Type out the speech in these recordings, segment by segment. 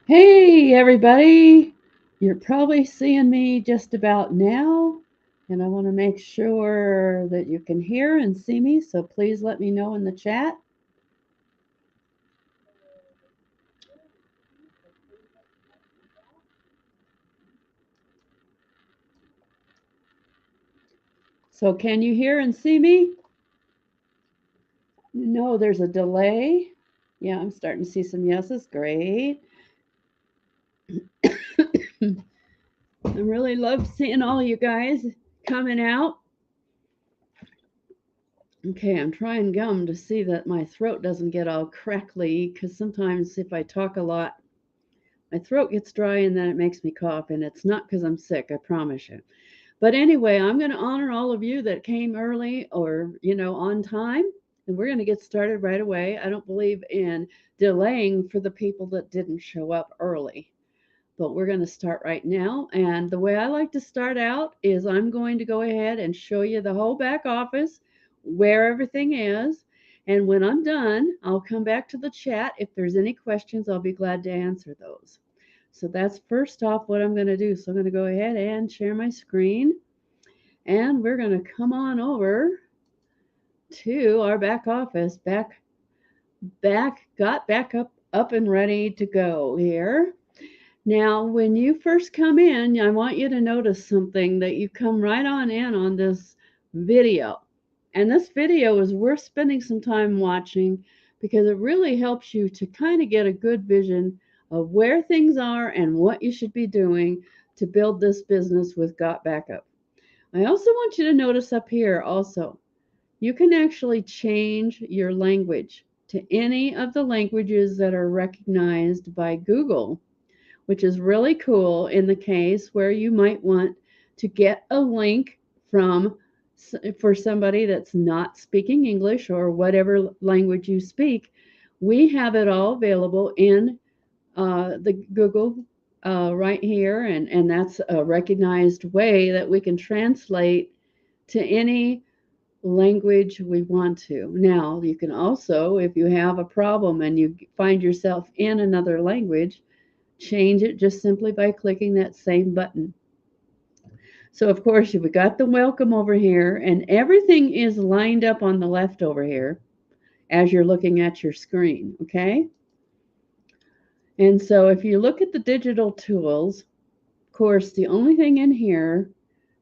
Hey, everybody! You're probably seeing me just about now, and I want to make sure that you can hear and see me, so please let me know in the chat. So, can you hear and see me? No, there's a delay. Yeah, I'm starting to see some yeses. Great. I really love seeing all you guys coming out. Okay, I'm trying gum to see that my throat doesn't get all crackly because sometimes if I talk a lot, my throat gets dry and then it makes me cough, and it's not because I'm sick, I promise you. But anyway, I'm going to honor all of you that came early or, on time, and we're going to get started right away. I don't believe in delaying for the people that didn't show up early, but we're going to start right now. And the way I like to start out is I'm going to go ahead and show you the whole back office, where everything is. And when I'm done, I'll come back to the chat. If there's any questions, I'll be glad to answer those. So that's first off what I'm going to do. So I'm going to go ahead and share my screen. And we're going to come on over to our back office. Got back up and ready to go here. Now, when you first come in, I want you to notice something that you come right on in on this video. And this video is worth spending some time watching because it really helps you to kind of get a good vision of where things are and what you should be doing to build this business with Got Backup. I also want you to notice up here also, you can actually change your language to any of the languages that are recognized by Google, which is really cool in the case where you might want to get a link from for somebody that's not speaking English or whatever language you speak. We have it all available in the Google right here, and that's a recognized way that we can translate to any language we want to. Now, you can also, if you have a problem and you find yourself in another language, change it just simply by clicking that same button. So, of course, you've got the welcome over here, and everything is lined up on the left over here as you're looking at your screen, okay? And so if you look at the digital tools, of course, the only thing in here,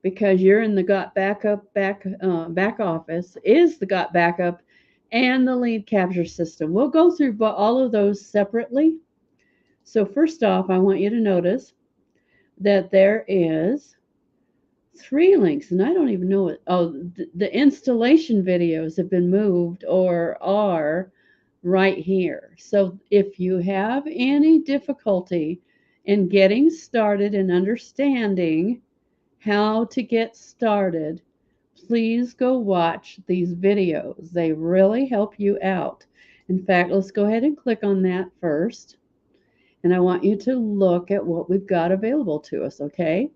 because you're in the Got Backup back office, is the Got Backup and the lead capture system. We'll go through all of those separately. So first off, I want you to notice that there is 3 links, and I don't even know it. Oh, the installation videos have been moved or are right here. So if you have any difficulty in getting started and understanding how to get started, please go watch these videos. They really help you out. In fact, let's go ahead and click on that first. And I want you to look at what we've got available to us, okay?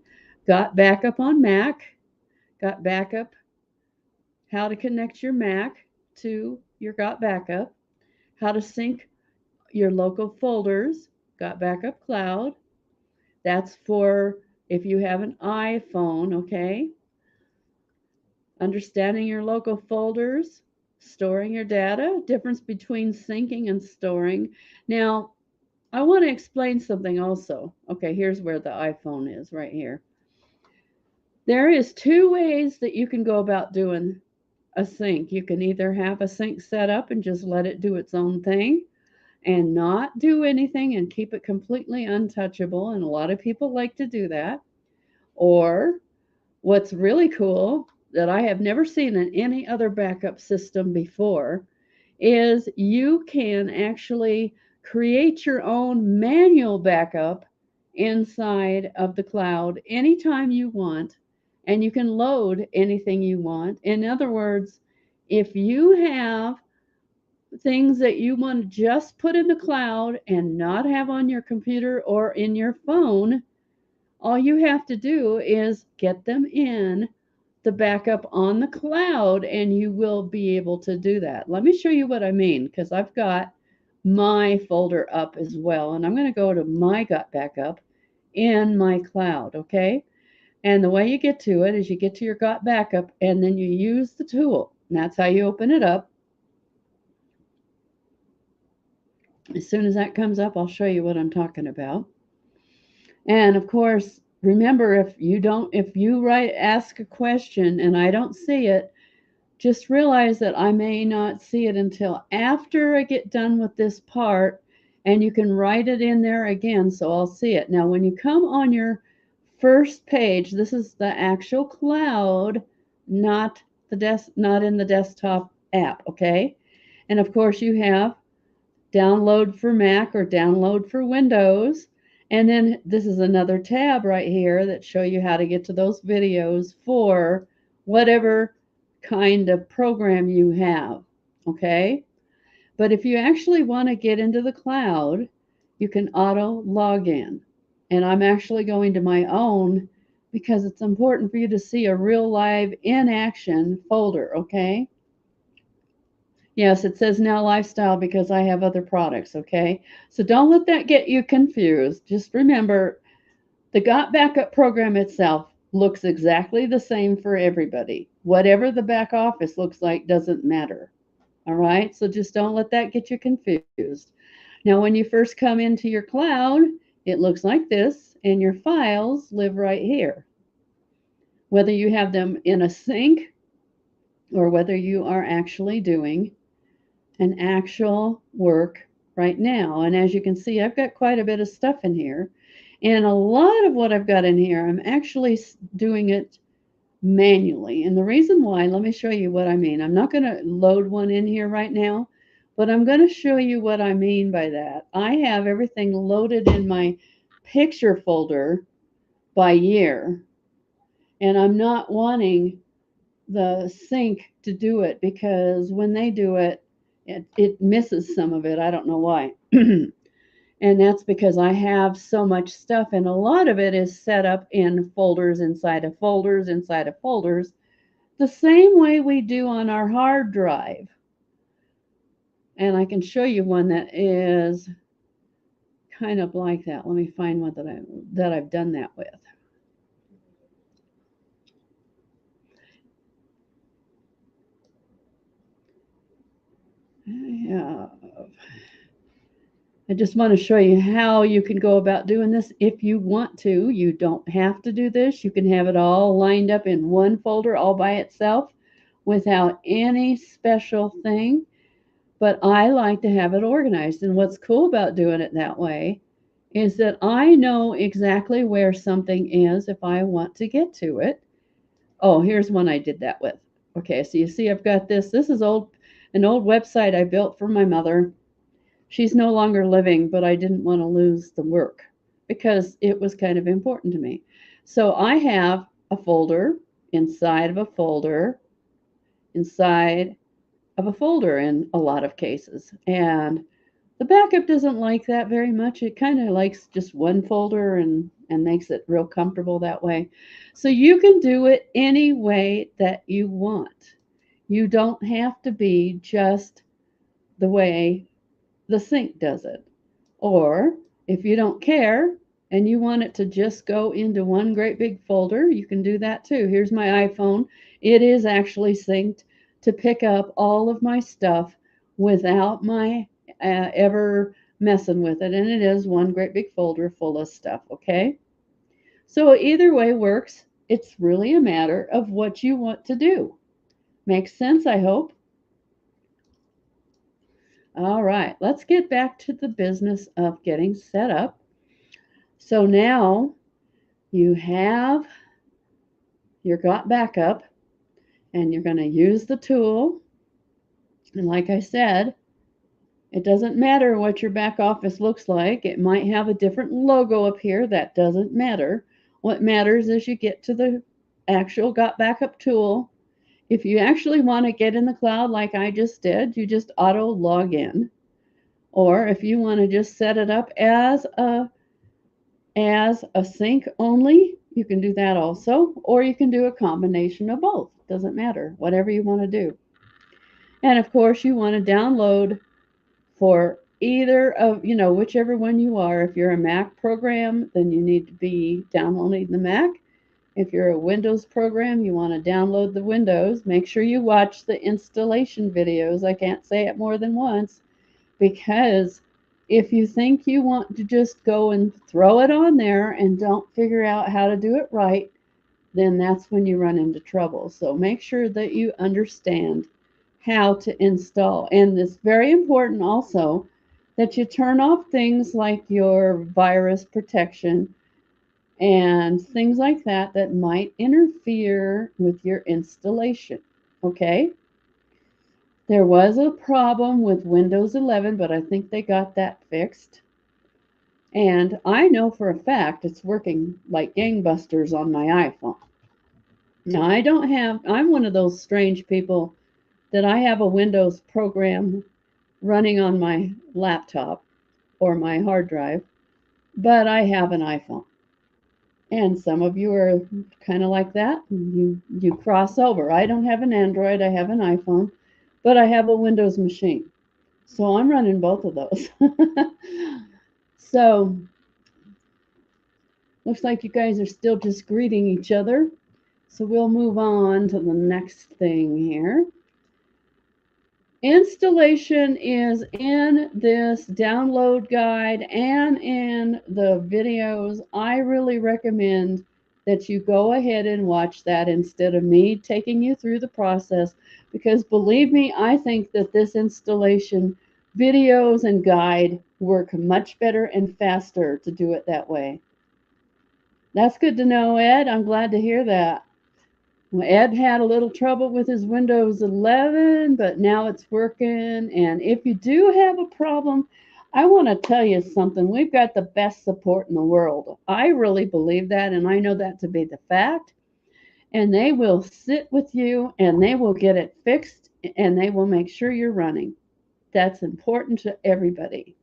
Got backup on Mac, got backup, how to connect your Mac to your Got Backup, how to sync your local folders, Got Backup Cloud. That's for if you have an iPhone, okay? Understanding your local folders, storing your data, difference between syncing and storing. Now, I want to explain something also. Okay, here's where the iPhone is right here. There is 2 ways that you can go about doing a sync. You can either have a sync set up and just let it do its own thing and not do anything and keep it completely untouchable, and a lot of people like to do that. Or what's really cool that I have never seen in any other backup system before is you can actually create your own manual backup inside of the cloud anytime you want, and you can load anything you want. In other words, if you have things that you want to just put in the cloud and not have on your computer or in your phone, all you have to do is get them in the backup on the cloud and you will be able to do that. Let me show you what I mean, because I've got my folder up as well. And I'm going to go to my Got Backup in my cloud, okay? And the way you get to it is you get to your Got Backup and then you use the tool. And that's how you open it up. As soon as that comes up, I'll show you what I'm talking about. And of course, remember if you ask a question and I don't see it, just realize that I may not see it until after I get done with this part, and you can write it in there again so I'll see it. Now, when you come on your first page, this is the actual cloud, not in the desktop app, okay? And of course, you have download for Mac or download for Windows. And then this is another tab right here that show you how to get to those videos for whatever kind of program you have, okay? But if you actually want to get into the cloud, you can auto log in. And I'm actually going to my own because it's important for you to see a real live in action folder, okay? Yes, it says now lifestyle because I have other products, okay? So don't let that get you confused. Just remember the Got Backup program itself looks exactly the same for everybody. Whatever the back office looks like doesn't matter. All right? So just don't let that get you confused. Now, when you first come into your cloud, it looks like this, and your files live right here. Whether you have them in a sync or whether you are actually doing an actual work right now. And as you can see, I've got quite a bit of stuff in here. And a lot of what I've got in here, I'm actually doing it manually. And the reason why, let me show you what I mean. I'm not going to load one in here right now, but I'm going to show you what I mean by that. I have everything loaded in my picture folder by year. And I'm not wanting the sync to do it because when they do it, it misses some of it. I don't know why. And that's because I have so much stuff, and a lot of it is set up in folders inside of folders inside of folders, the same way we do on our hard drive. And I can show you one that is kind of like that. Let me find one that I've done that with. I just want to show you how you can go about doing this if you want to. You don't have to do this. You can have it all lined up in one folder all by itself without any special thing. But I like to have it organized. And what's cool about doing it that way is that I know exactly where something is if I want to get to it. Oh, here's one I did that with. Okay, so you see I've got this. This is an old website I built for my mother. She's no longer living, but I didn't want to lose the work because it was kind of important to me. So I have a folder inside of a folder inside of a folder in a lot of cases. And the backup doesn't like that very much. It kind of likes just one folder and makes it real comfortable that way. So you can do it any way that you want. You don't have to be just the way the sync does it. Or if you don't care and you want it to just go into one great big folder, you can do that too. Here's my iPhone. It is actually synced to pick up all of my stuff without my ever messing with it. And it is one great big folder full of stuff, okay? So either way works. It's really a matter of what you want to do. Makes sense, I hope. All right, let's get back to the business of getting set up. So now you have your Got Backup, and you're going to use the tool. And like I said, it doesn't matter what your back office looks like. It might have a different logo up here. That doesn't matter. What matters is you get to the actual Got Backup tool. If you actually want to get in the cloud like I just did, you just auto log in. Or if you want to just set it up as a sync only, you can do that also. Or you can do a combination of both. Doesn't matter. Whatever you want to do. And of course, you want to download for either of, whichever one you are. If you're a Mac program, then you need to be downloading the Mac. If you're a Windows program, you want to download the Windows. Make sure you watch the installation videos. I can't say it more than once, because if you think you want to just go and throw it on there and don't figure out how to do it right, then that's when you run into trouble. So make sure that you understand how to install. And it's very important also that you turn off things like your virus protection and things like that that might interfere with your installation. Okay? There was a problem with Windows 11, but I think they got that fixed. And I know for a fact it's working like gangbusters on my iPhone. Now, I'm one of those strange people that I have a Windows program running on my laptop or my hard drive, but I have an iPhone. And some of you are kind of like that. You cross over. I don't have an Android, I have an iPhone, but I have a Windows machine. So I'm running both of those. So looks like you guys are still just greeting each other. So we'll move on to the next thing here. Installation is in this download guide and in the videos. I really recommend that you go ahead and watch that instead of me taking you through the process, because believe me, I think that this installation videos and guide work much better and faster to do it that way. That's good to know, Ed. I'm glad to hear that. Ed had a little trouble with his Windows 11, but now it's working. And if you do have a problem, I want to tell you something. We've got the best support in the world. I really believe that, and I know that to be the fact. And they will sit with you and they will get it fixed and they will make sure you're running. That's important to everybody.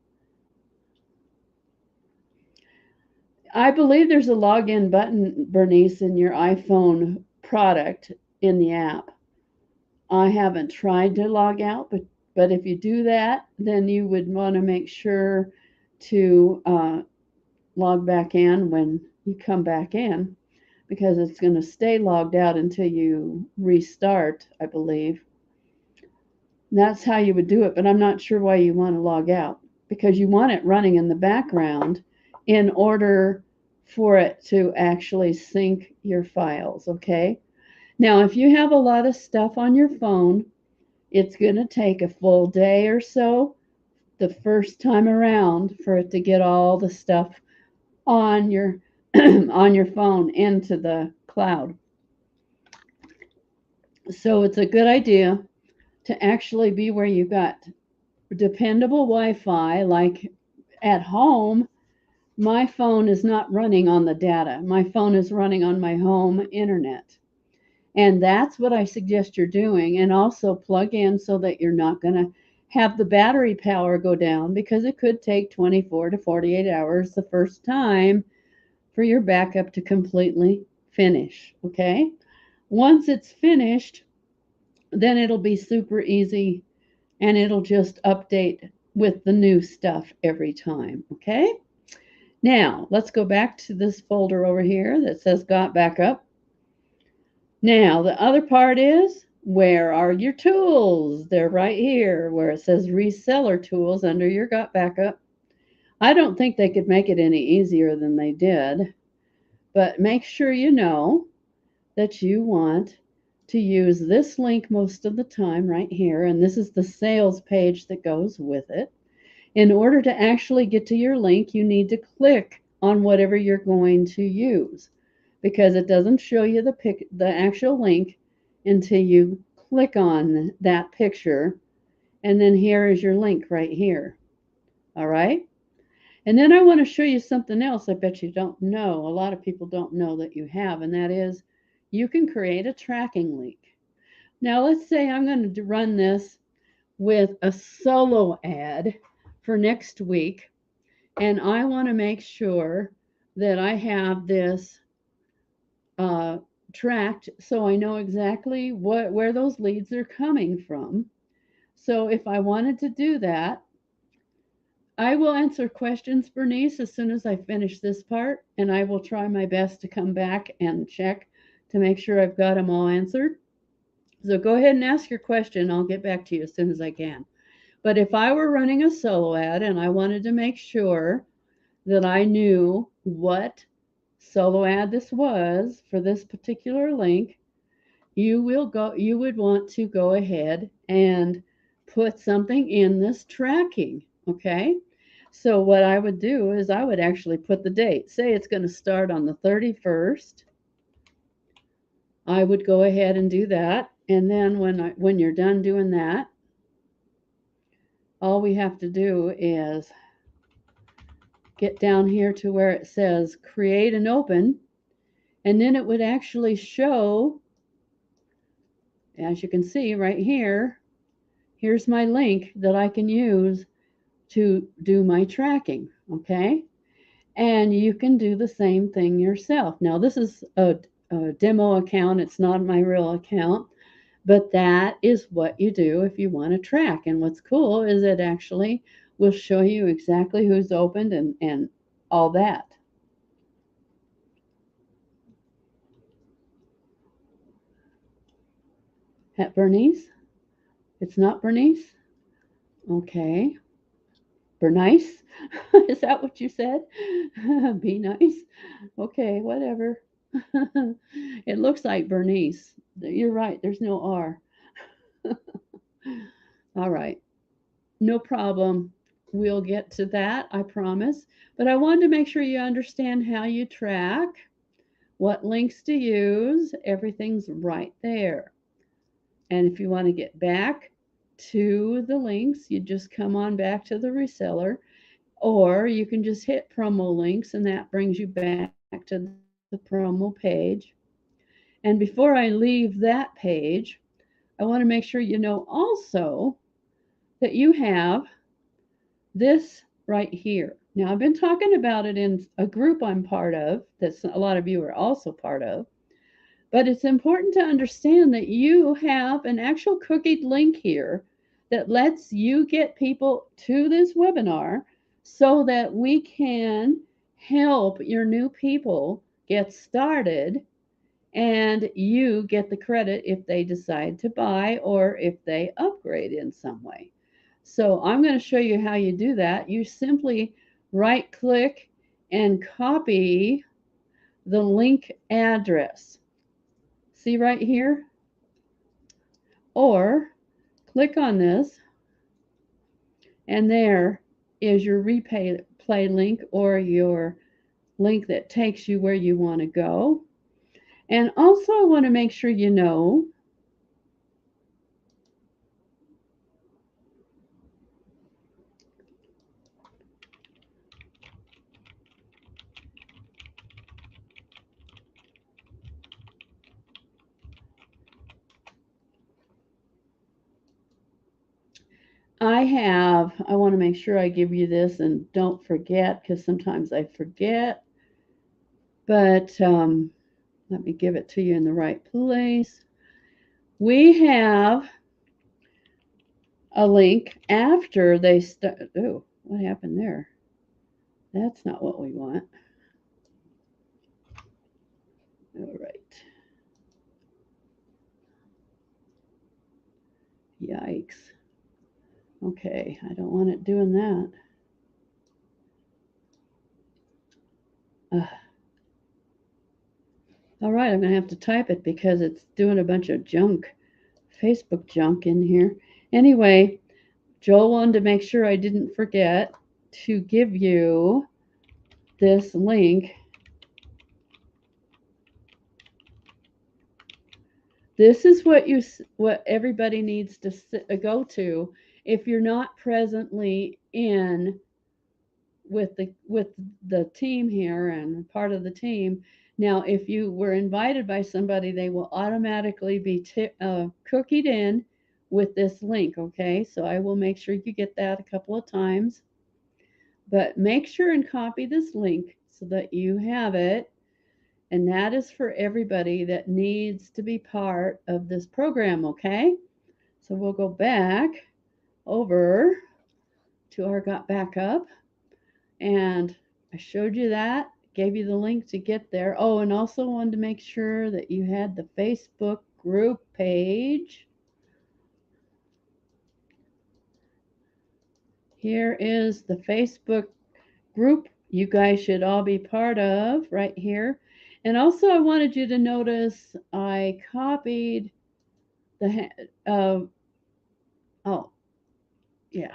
I believe there's a login button, Bernice, in your iPhone product in the app. I haven't tried to log out, but if you do that, then you would want to make sure to log back in when you come back in, because it's going to stay logged out until you restart, I believe. That's how you would do it, but I'm not sure why you want to log out, because you want it running in the background in order for it to actually sync your files, okay? Now, if you have a lot of stuff on your phone, it's going to take a full day or so the first time around for it to get all the stuff on your on your phone into the cloud. So it's a good idea to actually be where you got dependable Wi-Fi. Like at home, my phone is not running on the data. My phone is running on my home internet. And that's what I suggest you're doing. And also plug in so that you're not going to have the battery power go down, because it could take 24 to 48 hours the first time for your backup to completely finish. Okay. Once it's finished, then it'll be super easy and it'll just update with the new stuff every time. Okay. Now let's go back to this folder over here that says Got Backup. Now, the other part is, where are your tools? They're right here where it says Reseller Tools under your Got Backup. I don't think they could make it any easier than they did, but make sure you know that you want to use this link most of the time right here, and this is the sales page that goes with it. In order to actually get to your link, you need to click on whatever you're going to use, because it doesn't show you the actual link until you click on that picture, and then here is your link right here. All right? And then I want to show you something else I bet you don't know. A lot of people don't know that you have, and that is you can create a tracking link. Now let's say I'm going to run this with a solo ad for next week, and I want to make sure that I have this tracked so I know exactly where those leads are coming from. So if I wanted to do that, I will answer questions, Bernice, as soon as I finish this part, and I will try my best to come back and check to make sure I've got them all answered. So go ahead and ask your question. I'll get back to you as soon as I can. But if I were running a solo ad and I wanted to make sure that I knew what solo ad this was for this particular link, you would want to go ahead and put something in this tracking, okay? So what I would do is I would actually put the date. Say it's going to start on the 31st. I would go ahead and do that. And then when you're done doing that, all we have to do is get down here to where it says create and open, and then it would actually show, as you can see right here, here's my link that I can use to do my tracking, okay? And you can do the same thing yourself. Now, this is a demo account. It's not my real account, but that is what you do if you want to track. And what's cool is it actually will show you exactly who's opened and all that. At Bernice? It's not Bernice? Okay. Bernice? Is that what you said? Be nice? Okay, whatever. It looks like Bernice. You're right, there's no R. All right, no problem. We'll get to that, I promise. But I wanted to make sure you understand how you track, what links to use. Everything's right there. And if you want to get back to the links, you just come on back to the reseller, or you can just hit promo links and that brings you back to the promo page. And before I leave that page, I want to make sure you know also that you have this right here. Now, I've been talking about it in a group I'm part of, that a lot of you are also part of, but it's important to understand that you have an actual cookied link here that lets you get people to this webinar so that we can help your new people get started and you get the credit if they decide to buy or if they upgrade in some way. So I'm going to show you how you do that. You simply right click and copy the link address. See right here? Or click on this and there is your replay link or your link that takes you where you want to go. And also I want to make sure you know I want to make sure I give you this and don't forget because sometimes I forget. But let me give it to you in the right place. We have a link after they start. Oh, what happened there? That's not what we want. All right. Yikes. Okay, I don't want it doing that. All right, I'm going to have to type it because it's doing a bunch of junk, Facebook junk in here. Anyway, Joel wanted to make sure I didn't forget to give you this link. This is what everybody needs to go to if you're not presently in with the team here and part of the team. Now, if you were invited by somebody, they will automatically be cookied in with this link, okay? So I will make sure you get that a couple of times. But make sure and copy this link so that you have it. And that is for everybody that needs to be part of this program, okay? So we'll go back over got back up, and I showed you that, gave you the link to get there. Oh, and also wanted to make sure that you had the Facebook group page. Here is the Facebook group you guys should all be part of right here. And also I wanted you to notice I copied the, oh, yeah.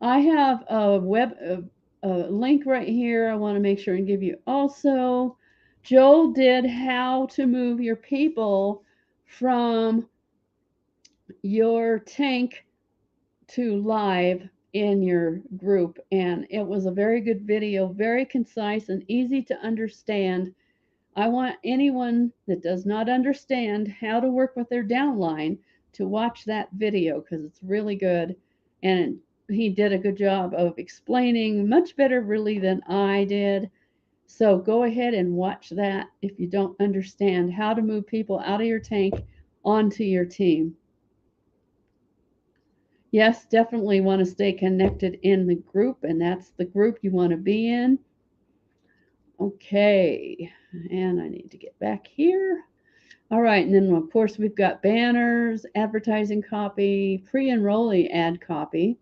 I have a link right here. I want to make sure and give you also. Joel did how to move your people from your tank to live in your group. And it was a very good video, very concise and easy to understand. I want anyone that does not understand how to work with their downline to watch that video because it's really good. And he did a good job of explaining, much better really than I did. So go ahead and watch that if you don't understand how to move people out of your tank onto your team. Yes, definitely want to stay connected in the group, and that's the group you want to be in. Okay, and I need to get back here. All right, and then of course we've got banners, advertising copy, pre-enrollee ad copy.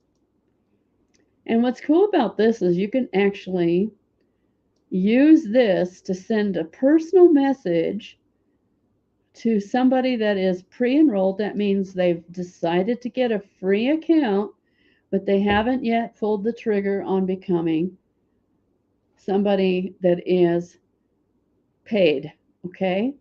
And what's cool about this is you can actually use this to send a personal message to somebody that is pre-enrolled. That means they've decided to get a free account, but they haven't yet pulled the trigger on becoming somebody that is paid, okay?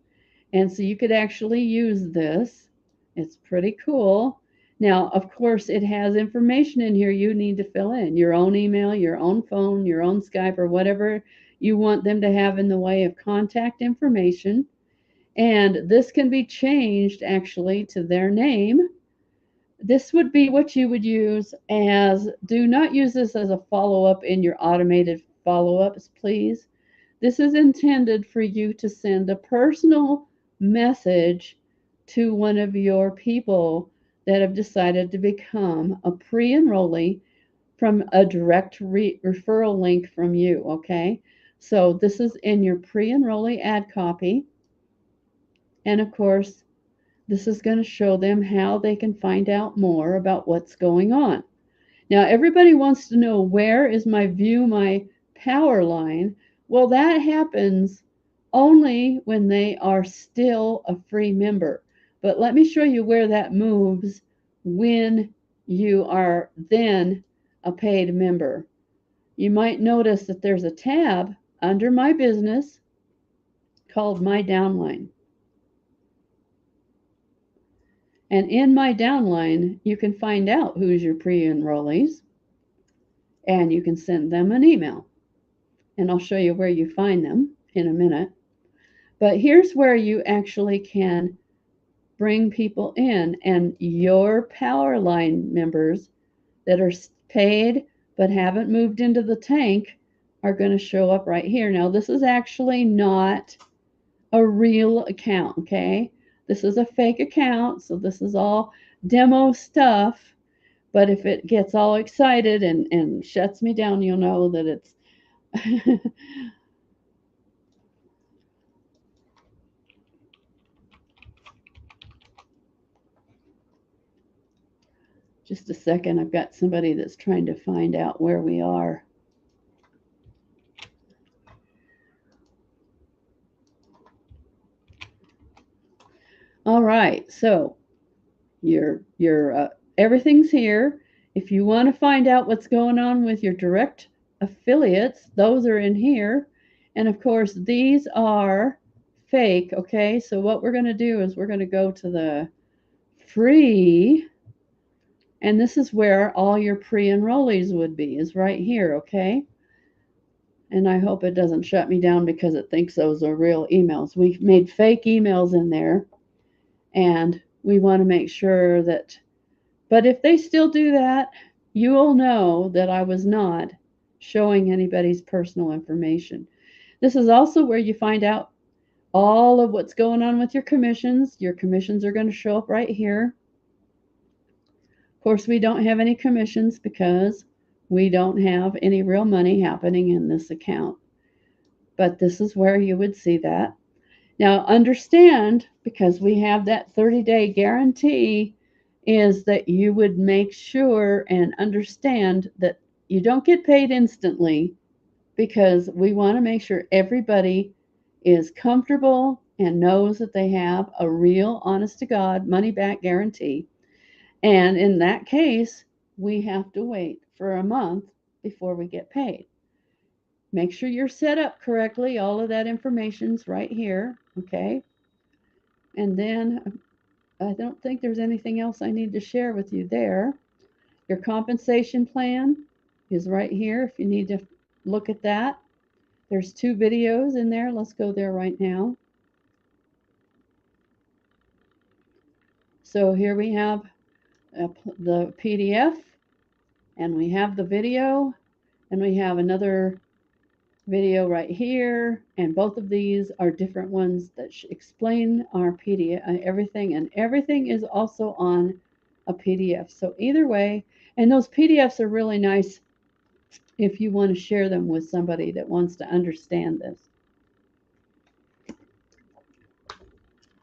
And so you could actually use this. It's pretty cool. Now, of course, it has information in here you need to fill in. Your own email, your own phone, your own Skype, or whatever you want them to have in the way of contact information. And this can be changed actually to their name. This would be what you would use as, do not use this as a follow-up in your automated follow-ups, please. This is intended for you to send a personal message to one of your people that have decided to become a pre-enrollee from a direct referral link from you, okay? So this is in your pre-enrollee ad copy. And of course, this is going to show them how they can find out more about what's going on. Now, everybody wants to know, where is my view my power line? Well, that happens only when they are still a free member. But let me show you where that moves when you are then a paid member. You might notice that there's a tab under my business called My Downline. And in My Downline, you can find out who's your pre-enrollees, and you can send them an email. And I'll show you where you find them in a minute. But here's where you actually can bring people in, and your power line members that are paid but haven't moved into the tank are going to show up right here. Now, this is actually not a real account, okay? This is a fake account, so this is all demo stuff. But if it gets all excited and shuts me down, you'll know that it's just a second. I've got somebody that's trying to find out where we are. All right, so your everything's here. If you want to find out what's going on with your direct affiliates, those are in here. And of course, these are fake, okay? So what we're going to do is we're going to go to the free, and this is where all your pre-enrollees would be, is right here, okay? And I hope it doesn't shut me down because it thinks those are real emails. We've made fake emails in there, and we want to make sure that, but if they still do that, you will know that I was not showing anybody's personal information. This is also where you find out all of what's going on with your commissions. Your commissions are going to show up right here. Of course, we don't have any commissions because we don't have any real money happening in this account. But this is where you would see that. Now, understand, because we have that 30-day guarantee, is that you would make sure and understand that you don't get paid instantly, because we want to make sure everybody is comfortable and knows that they have a real, honest to God, money back guarantee. And in that case, we have to wait for a month before we get paid. Make sure you're set up correctly. All of that information's right here, okay? And then I don't think there's anything else I need to share with you there. Your compensation plan is right here if you need to look at that. There's 2 videos in there. Let's go there right now. So here we have the PDF, and we have the video, and we have another video right here, and both of these are different ones that explain our PDF, everything, and everything is also on a PDF. So either way, and those PDFs are really nice if you want to share them with somebody that wants to understand this.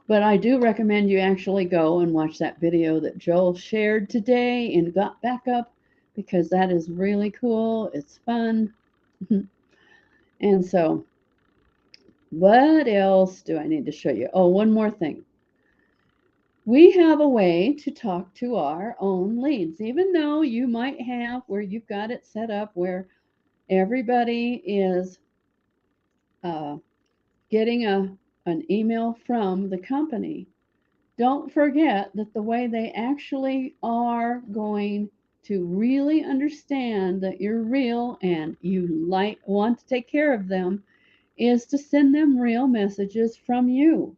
But I do recommend you actually go and watch that video that Joel shared today and got back up, because that is really cool. It's fun. And so, what else do I need to show you? Oh, one more thing. We have a way to talk to our own leads, even though you might have where you've got it set up where everybody is getting an email from the company. Don't forget that the way they actually are going to really understand that you're real and you want to take care of them is to send them real messages from you.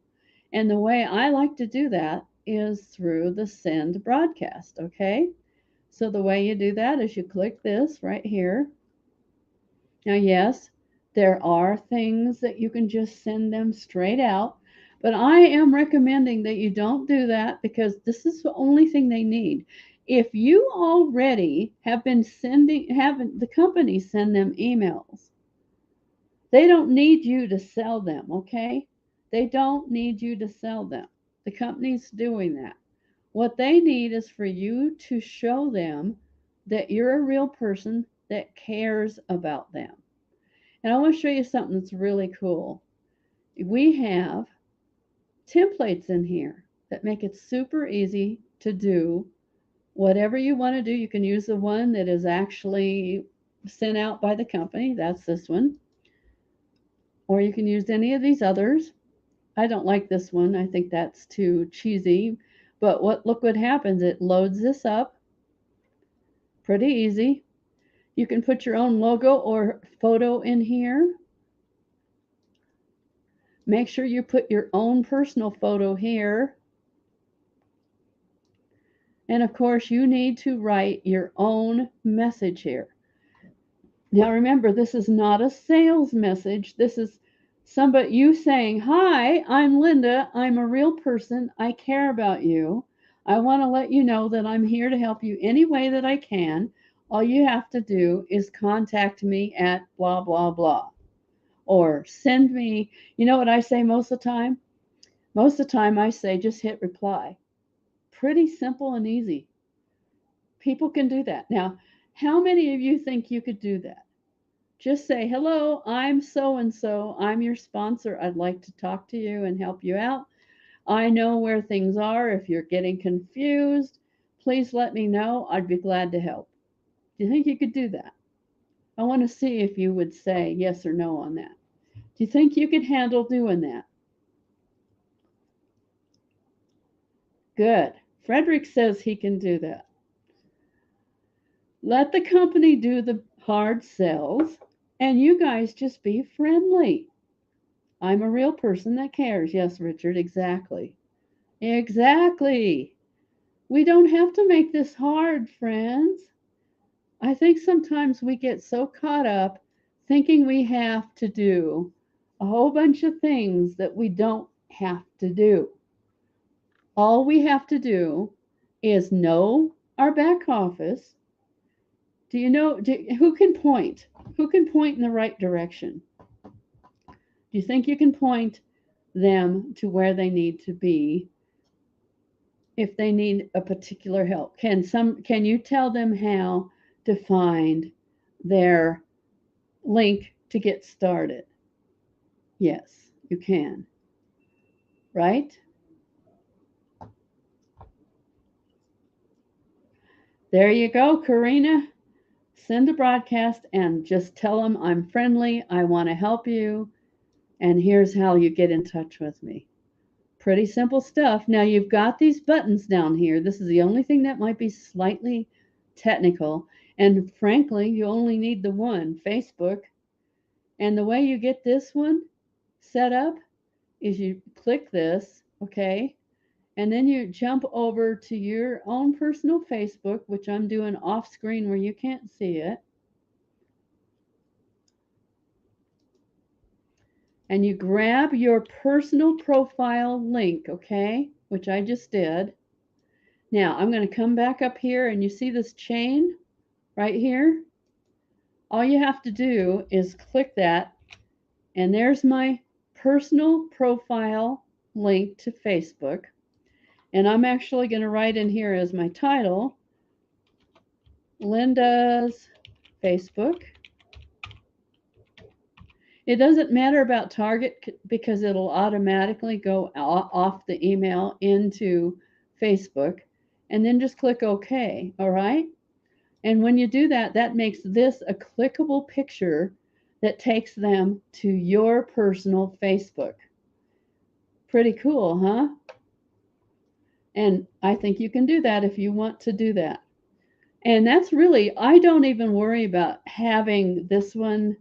And the way I like to do that is through the send broadcast, okay? So the way you do that is you click this right here. Now, yes, there are things that you can just send them straight out, but I am recommending that you don't do that, because this is the only thing they need. If you already have been having the company send them emails, they don't need you to sell them, okay? They don't need you to sell them. The company's doing that. What they need is for you to show them that you're a real person that cares about them. And I want to show you something that's really cool. We have templates in here that make it super easy to do whatever you want to do. You can use the one that is actually sent out by the company. That's this one. Or you can use any of these others. I don't like this one. I think that's too cheesy. But look what happens. It loads this up. Pretty easy. You can put your own logo or photo in here. Make sure you put your own personal photo here. And of course, you need to write your own message here. Now remember, this is not a sales message. This is you saying, "Hi, I'm Linda. I'm a real person. I care about you. I want to let you know that I'm here to help you any way that I can. All you have to do is contact me at blah, blah, blah." Or send me, you know what I say most of the time? Most of the time I say, just hit reply. Pretty simple and easy. People can do that. Now, how many of you think you could do that? Just say, "Hello, I'm so-and-so. I'm your sponsor. I'd like to talk to you and help you out. I know where things are. If you're getting confused, please let me know. I'd be glad to help." Do you think you could do that? I want to see if you would say yes or no on that. Do you think you could handle doing that? Good. Frederick says he can do that. Let the company do the hard sells, and you guys just be friendly. I'm a real person that cares. Yes, Richard, exactly. Exactly. We don't have to make this hard, friends. I think sometimes we get so caught up thinking we have to do a whole bunch of things that we don't have to do. All we have to do is know our back office, do you know who can point? Who can point in the right direction? Do you think you can point them to where they need to be if they need a particular help? Can you tell them how to find their link to get started? Yes, you can. Right? There you go, Karina. Send a broadcast and just tell them I'm friendly, I want to help you, and here's how you get in touch with me. Pretty simple stuff. Now you've got these buttons down here. This is the only thing that might be slightly technical. And frankly, you only need the one, Facebook. And the way you get this one set up is you click this, okay? And then you jump over to your own personal Facebook, which I'm doing off screen where you can't see it. And you grab your personal profile link, okay, which I just did. Now I'm going to come back up here and you see this chain right here? All you have to do is click that and there's my personal profile link to Facebook. And I'm actually going to write in here as my title, Linda's Facebook. It doesn't matter about Target because it'll automatically go off the email into Facebook. And then just click OK, all right? And when you do that, that makes this a clickable picture that takes them to your personal Facebook. Pretty cool, huh? And I think you can do that if you want to do that. And that's really, I don't even worry about having this one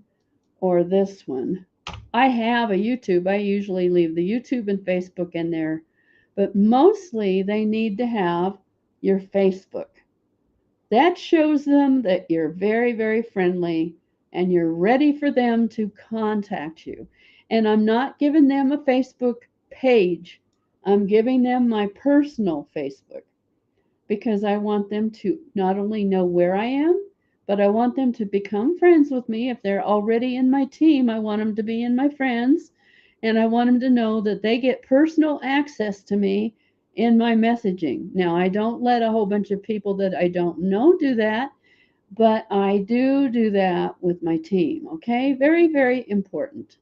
or this one. I have a YouTube. I usually leave the YouTube and Facebook in there, but mostly they need to have your Facebook. That shows them that you're very, very friendly and you're ready for them to contact you. And I'm not giving them a Facebook page. I'm giving them my personal Facebook because I want them to not only know where I am, but I want them to become friends with me. If they're already in my team, I want them to be in my friends. And I want them to know that they get personal access to me in my messaging. Now, I don't let a whole bunch of people that I don't know do that, but I do that with my team, okay? Very, very important.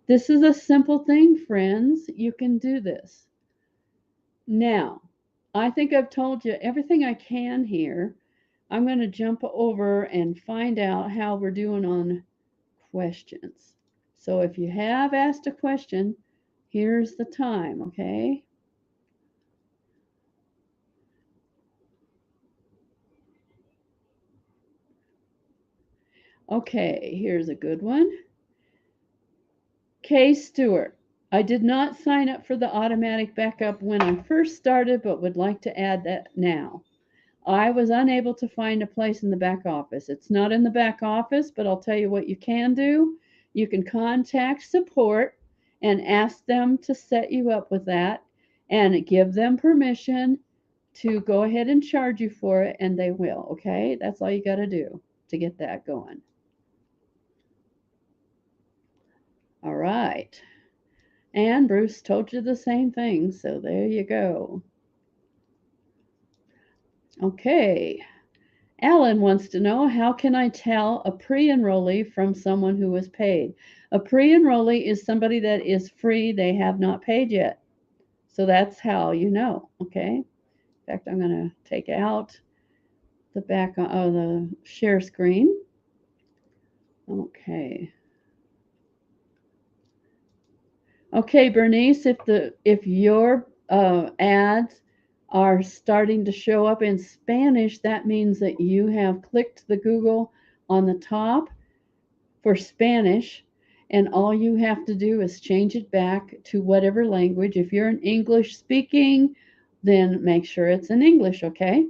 This is a simple thing, friends. You can do this. Now, I think I've told you everything I can here. I'm going to jump over and find out how we're doing on questions. So if you have asked a question, here's the time, okay? Okay, here's a good one. Kay Stewart. I did not sign up for the automatic backup when I first started, but would like to add that now. I was unable to find a place in the back office. It's not in the back office, but I'll tell you what you can do. You can contact support and ask them to set you up with that and give them permission to go ahead and charge you for it, and they will, okay? That's all you got to do to get that going. All right. And Bruce told you the same thing, so there you go. Okay. Alan wants to know, how can I tell a pre-enrollee from someone who was paid? A pre-enrollee is somebody that is free. They have not paid yet. So that's how you know, okay? In fact, I'm going to take out the back of the share screen. Okay. Okay, Bernice, if your ads are starting to show up in Spanish, that means that you have clicked the Google on the top for Spanish, and all you have to do is change it back to whatever language. If you're an English speaking, then make sure it's in English, okay?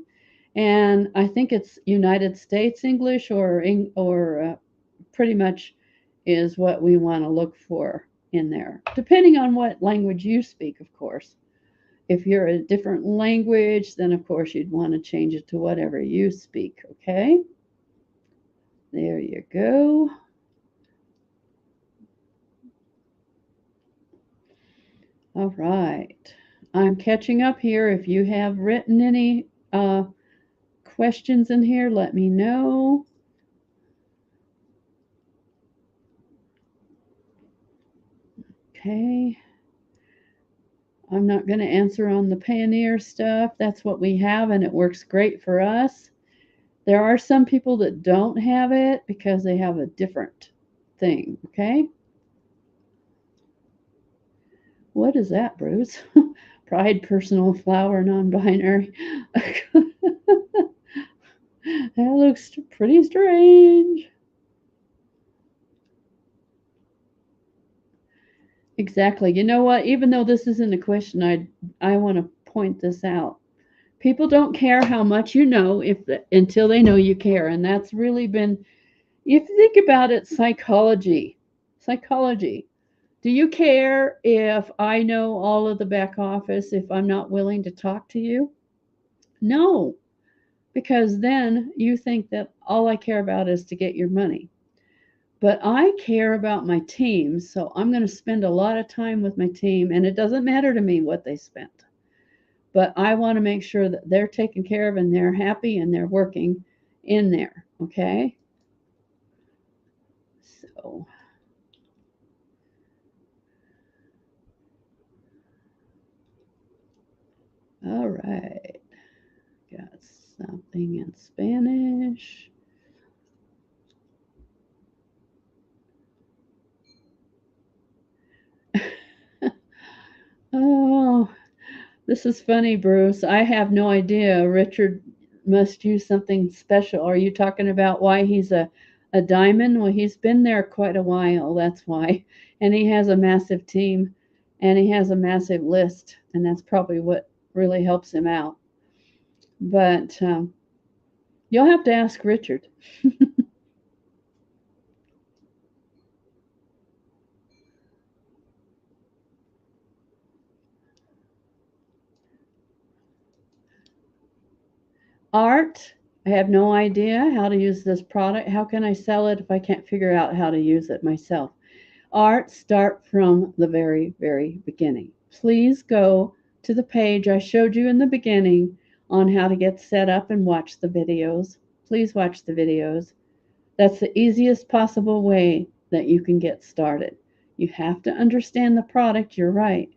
And I think it's United States English or pretty much is what we want to look for in there, depending on what language you speak, of course. If you're a different language, then of course you'd want to change it to whatever you speak, okay? There you go. All right. I'm catching up here. If you have written any questions in here, let me know. Okay. I'm not going to answer on the Payoneer stuff. That's what we have, and it works great for us. There are some people that don't have it because they have a different thing, okay? What is that, Bruce? Pride, personal, flower, non binary. That looks pretty strange. Exactly. You know what? Even though this isn't a question, I want to point this out. People don't care how much you know until they know you care, and that's really been. If you think about it, psychology. Do you care if I know all of the back office if I'm not willing to talk to you? No, because then you think that all I care about is to get your money. But I care about my team, so I'm going to spend a lot of time with my team, and it doesn't matter to me what they spent. But I want to make sure that they're taken care of and they're happy and they're working in there, okay? So, all right. Got something in Spanish. Oh, this is funny, Bruce. I have no idea. Richard must use something special. Are you talking about why he's a diamond? Well, he's been there quite a while. That's why. And he has a massive team and he has a massive list. And that's probably what really helps him out. But you'll have to ask Richard. Art, I have no idea how to use this product. How can I sell it if I can't figure out how to use it myself? Art, start from the very, very beginning. Please go to the page I showed you in the beginning on how to get set up and watch the videos. Please watch the videos. That's the easiest possible way that you can get started. You have to understand the product, you're right.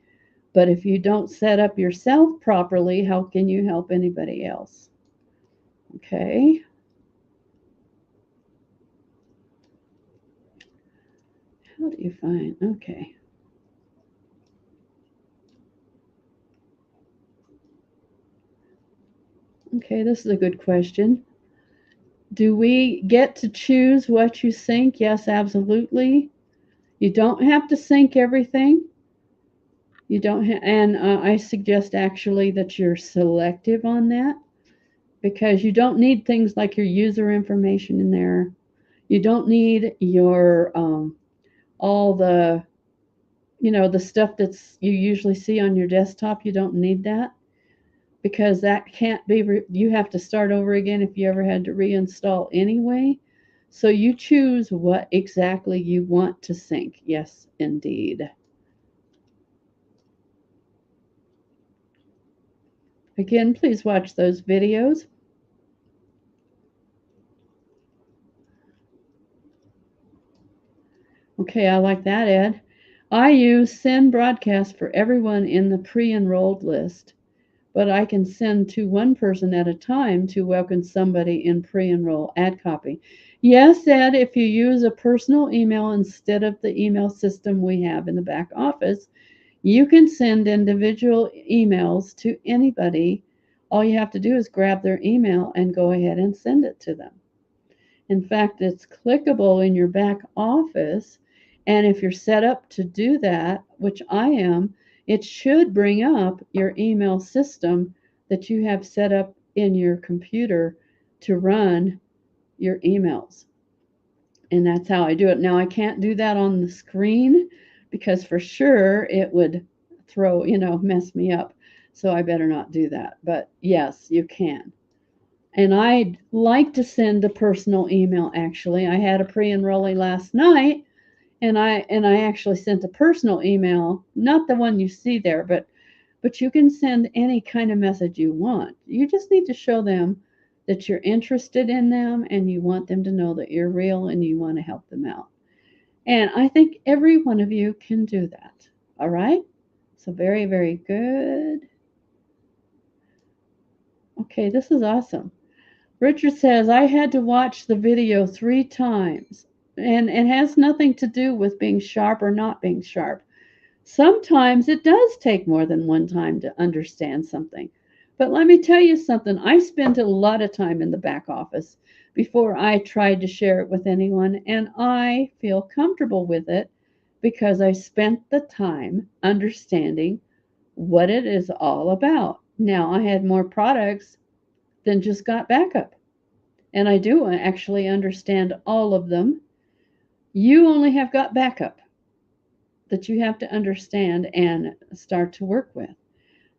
But if you don't set up yourself properly, how can you help anybody else? Okay. How do you find? Okay. Okay, this is a good question. Do we get to choose what you sync? Yes, absolutely. You don't have to sync everything. You don't and I suggest actually that you're selective on that because you don't need things like your user information in there. You don't need your all the the stuff that's you usually see on your desktop. You don't need that because that can't be you have to start over again if you ever had to reinstall anyway. So you choose what exactly you want to sync. Yes, indeed. Again, please watch those videos. Okay, I like that, Ed. I use send broadcast for everyone in the pre-enrolled list, but I can send to one person at a time to welcome somebody in pre-enroll ad copy. Yes, Ed, if you use a personal email instead of the email system we have in the back office, you can send individual emails to anybody. All you have to do is grab their email and go ahead and send it to them. In fact, it's clickable in your back office. And if you're set up to do that, which I am, it should bring up your email system that you have set up in your computer to run your emails. And that's how I do it. Now, I can't do that on the screen because for sure it would mess me up. So I better not do that. But yes, you can. And I'd like to send a personal email actually. I had a pre-enrollee last night and I actually sent a personal email, not the one you see there, but you can send any kind of message you want. You just need to show them that you're interested in them and you want them to know that you're real and you want to help them out. And I think every one of you can do that. All right? So very, very good. Okay, this is awesome. Richard says, I had to watch the video 3 times, and it has nothing to do with being sharp or not being sharp. Sometimes it does take more than one time to understand something. But let me tell you something. I spent a lot of time in the back office before I tried to share it with anyone, and I feel comfortable with it because I spent the time understanding what it is all about. Now, I had more products than just got backup, and I do actually understand all of them. You only have got backup that you have to understand and start to work with.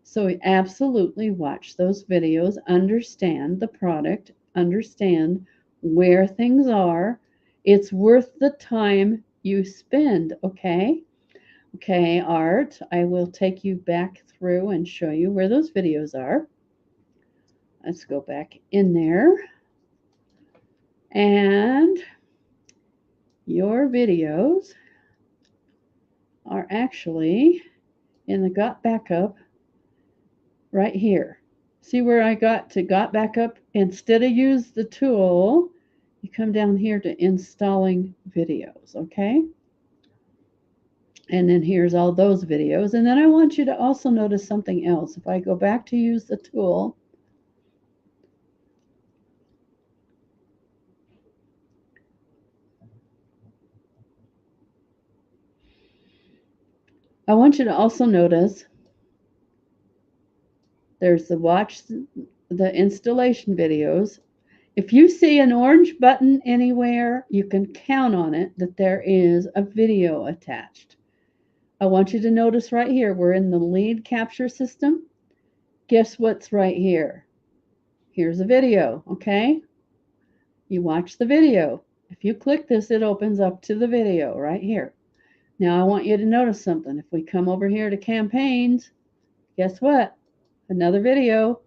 So absolutely watch those videos, understand the product, understand where things are. It's worth the time you spend, okay? Okay, Art, I will take you back through and show you where those videos are. Let's go back in there. And your videos are actually in the Got Backup right here. See where I got backup? Instead of use the tool, you come down here to installing videos, okay? And then here's all those videos. And then I want you to also notice something else. If I go back to use the tool, I want you to also notice there's the watch the installation videos. If you see an orange button anywhere, you can count on it that there is a video attached. I want you to notice right here, we're in the lead capture system. Guess what's right here? Here's a video, okay? You watch the video. If you click this, it opens up to the video right here. Now I want you to notice something. If we come over here to campaigns, guess what? Another video.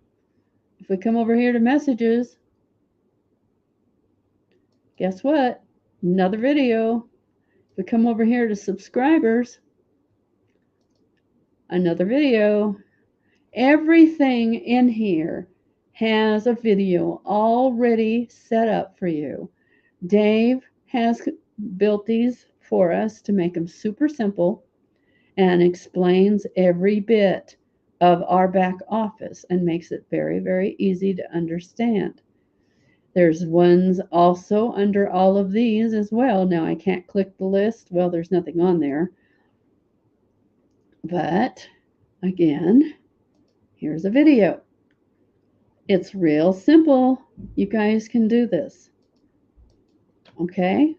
If we come over here to messages, guess what? Another video. If we come over here to subscribers, another video. Everything in here has a video already set up for you. Dave has built these for us to make them super simple and explains every bit of our back office and makes it very, very easy to understand. There's ones also under all of these as well. Now I can't click the list. Well, there's nothing on there. But again, here's a video. It's real simple. You guys can do this. Okay?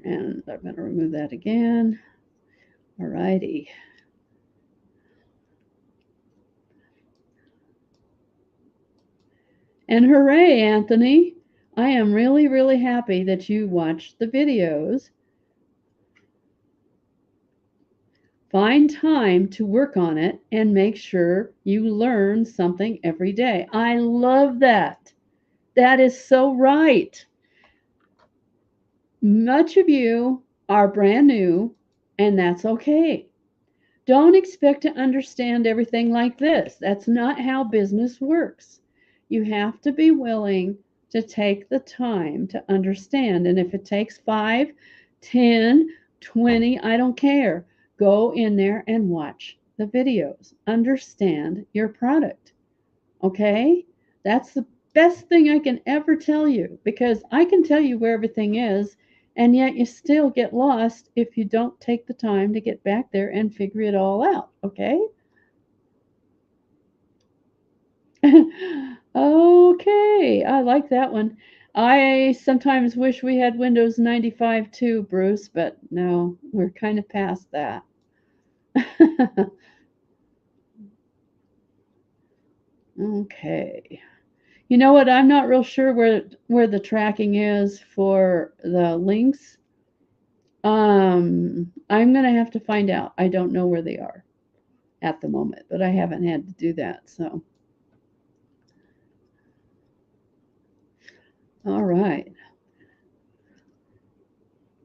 And I'm going to remove that again. All righty. And hooray, Anthony. I am really, really happy that you watched the videos. Find time to work on it and make sure you learn something every day. I love that. That is so right. Much of you are brand new, and that's okay. Don't expect to understand everything like this. That's not how business works. You have to be willing to take the time to understand. And if it takes 5, 10, 20, I don't care. Go in there and watch the videos. Understand your product. Okay? That's the best thing I can ever tell you because I can tell you where everything is, and yet you still get lost if you don't take the time to get back there and figure it all out. Okay? Okay, I like that one. I sometimes wish we had Windows 95 too, Bruce, but no, we're kind of past that. Okay. You know what? I'm not real sure where the tracking is for the links. I'm gonna have to find out. I don't know where they are at the moment, but I haven't had to do that. So, all right.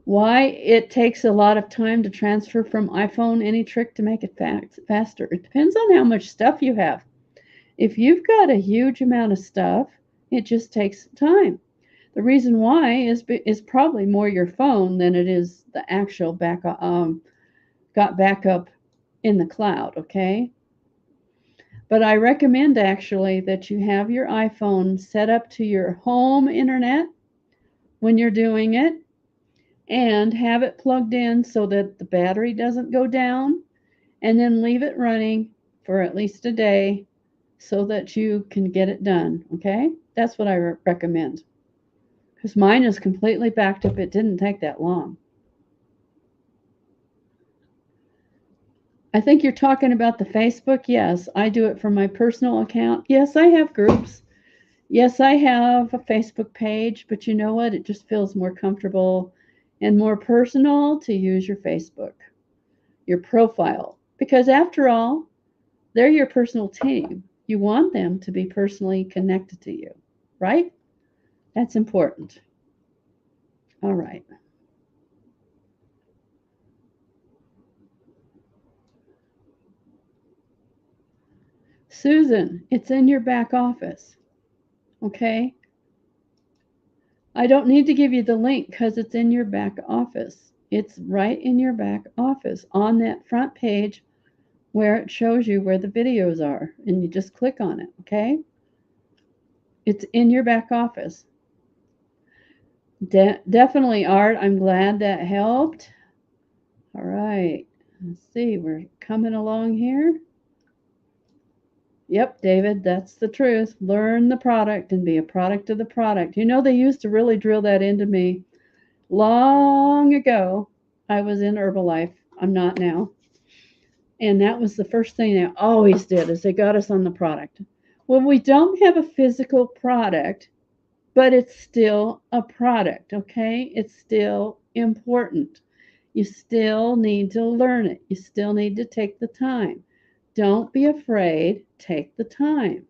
Why it takes a lot of time to transfer from iPhone? Any trick to make it faster? It depends on how much stuff you have. If you've got a huge amount of stuff, it just takes time. The reason why is probably more your phone than it is the actual got backup in the cloud, okay? But I recommend actually that you have your iPhone set up to your home internet when you're doing it and have it plugged in so that the battery doesn't go down, and then leave it running for at least a day so that you can get it done, okay? That's what I recommend. Because mine is completely backed up. It didn't take that long. I think you're talking about the Facebook. Yes, I do it from my personal account. Yes, I have groups. Yes, I have a Facebook page, but you know what? It just feels more comfortable and more personal to use your Facebook, your profile. Because after all, they're your personal team. You want them to be personally connected to you, right? That's important. All right. Susan, it's in your back office. Okay. I don't need to give you the link because it's in your back office. It's right in your back office on that front page where it shows you where the videos are, and you just click on it, okay? It's in your back office. Definitely, Art. I'm glad that helped. All right. Let's see. We're coming along here. Yep, David, that's the truth. Learn the product and be a product of the product. You know, they used to really drill that into me long ago. I was in Herbalife. I'm not now. And that was the first thing they always did is they got us on the product. Well, we don't have a physical product, but it's still a product, okay? It's still important. You still need to learn it. You still need to take the time. Don't be afraid. Take the time.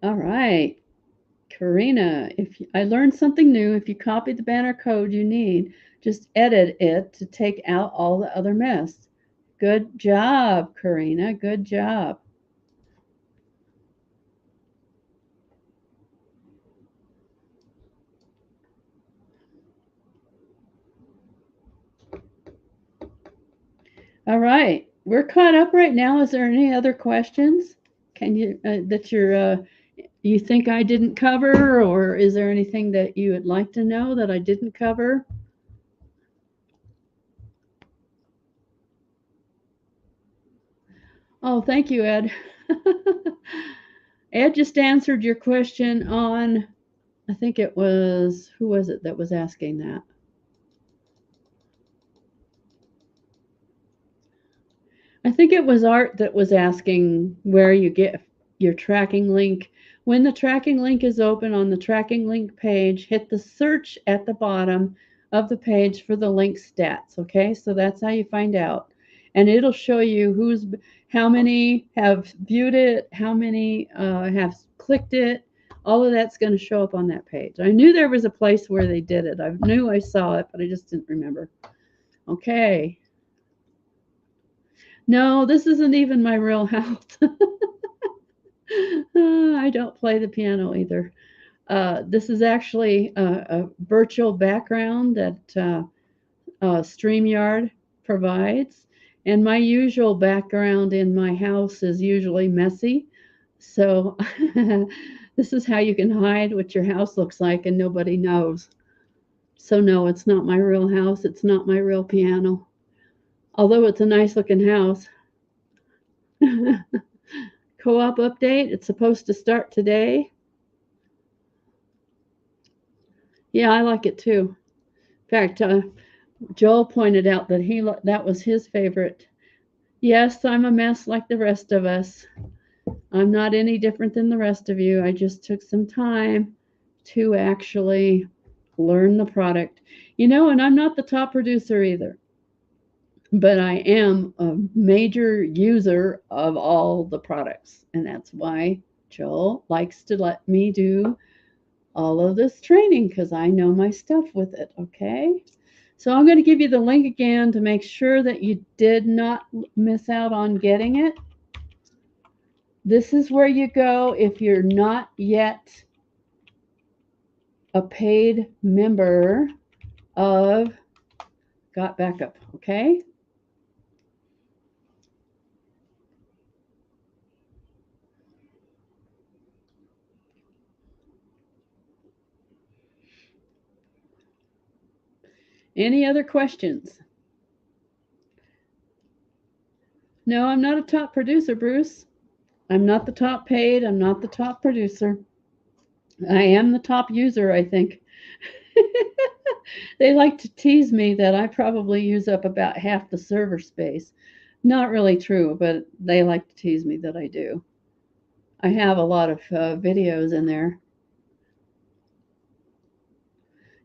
All right. Karina, if I learned something new, if you copy the banner code you need, just edit it to take out all the other mess. Good job, Karina. Good job. All right. We're caught up right now. Is there any other questions? Can you that you think I didn't cover, or is there anything that you would like to know that I didn't cover? Oh, thank you, Ed. Ed just answered your question on, I think it was, who was it that was asking that? I think it was Art that was asking where you get your tracking link. When the tracking link is open on the tracking link page, hit the search at the bottom of the page for the link stats. Okay, so that's how you find out. And it'll show you how many have viewed it, how many have clicked it. All of that's going to show up on that page. I knew there was a place where they did it. I knew I saw it, but I just didn't remember. Okay. No, this isn't even my real house. I don't play the piano either. This is actually a virtual background that StreamYard provides. And my usual background in my house is usually messy. So this is how you can hide what your house looks like and nobody knows. So, no, it's not my real house. It's not my real piano. Although it's a nice looking house. Co-op update. It's supposed to start today. Yeah, I like it too. In fact, Joel pointed out that that was his favorite Yes, I'm a mess like the rest of us. I'm not any different than the rest of you. I just took some time to actually learn the product. And I'm not the top producer either, but I am a major user of all the products. And that's why Joel likes to let me do all of this training because I know my stuff with it. Okay. So I'm going to give you the link again to make sure that you did not miss out on getting it. This is where you go if you're not yet a paid member of Got Backup, okay? Any other questions? No, I'm not a top producer, Bruce. I'm not the top paid. I'm not the top producer. I am the top user, I think. They like to tease me that I probably use up about half the server space. Not really true, but they like to tease me that I do. I have a lot of videos in there.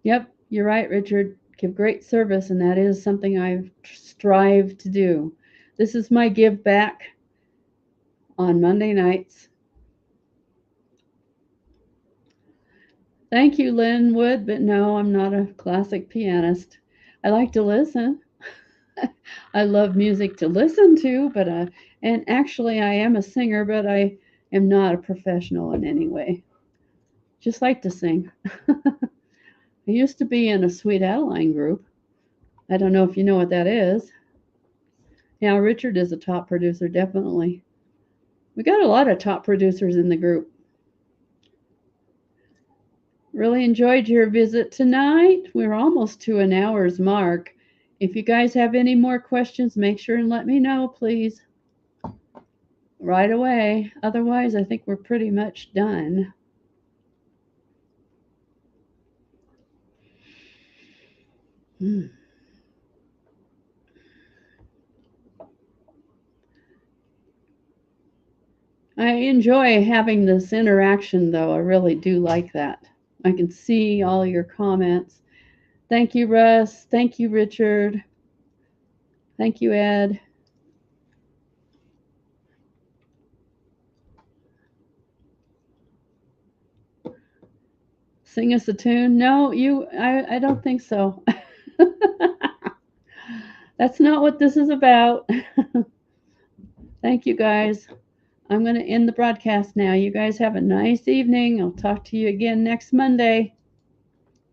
Yep, you're right, Richard. Give great service, and that is something I've strived to do. This is my give back on Monday nights. Thank you, Lynn Wood, but no, I'm not a classic pianist. I like to listen. I love music to listen to, and actually I am a singer, but I am not a professional in any way. Just like to sing. I used to be in a Sweet Adeline group. I don't know if you know what that is. Yeah, Richard is a top producer, definitely. We got a lot of top producers in the group. Really enjoyed your visit tonight. We're almost to an hour's mark. If you guys have any more questions, make sure and let me know, please. Right away. Otherwise, I think we're pretty much done. I enjoy having this interaction, though. I really do like that. I can see all your comments. Thank you, Russ. Thank you, Richard. Thank you, Ed. Sing us a tune? No, I don't think so. That's not what this is about. Thank you, guys. I'm going to end the broadcast now. You guys have a nice evening. I'll talk to you again next Monday.